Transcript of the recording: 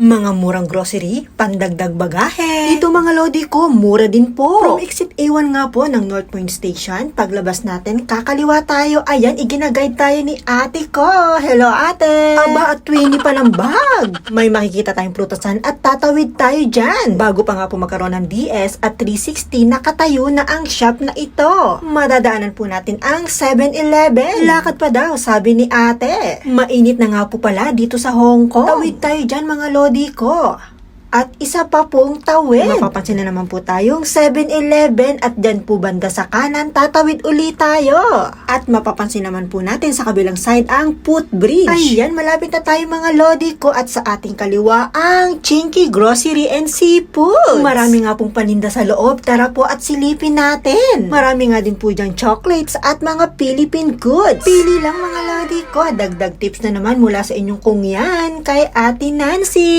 Mga murang grocery, pandagdag bagahe. Ito mga lodi ko, mura din po. From exit A1 nga po ng North Point Station, paglabas natin, kakaliwa tayo. Ayan, iginaguide tayo ni ate ko. Hello ate! Aba, at 20 pa ng bag. May makikita tayong prutasan at tatawid tayo dyan. Bago pa nga po magkaroon ng DS at 360, nakatayo na ang shop na ito. Madadaanan po natin ang 7-Eleven. Lakad pa daw, sabi ni ate. Mainit na nga po pala dito sa Hong Kong. Tawid tayo dyan mga lodi ko. At isa pa pong tawid. Mapapansin na naman po tayong 7-Eleven at dyan po banda sa kanan, tatawid ulit tayo. At mapapansin naman po natin sa kabilang side ang footbridge. Ayan, malapit na tayo mga lodi ko at sa ating kaliwa ang Chinky Grocery and Seafood. Marami nga pong paninda sa loob, tara po at silipin natin. Marami nga din po dyang chocolates at mga Philippine goods. Pili lang mga lodi ko, dagdag tips na naman mula sa inyong kung yan kay Ate Nancy.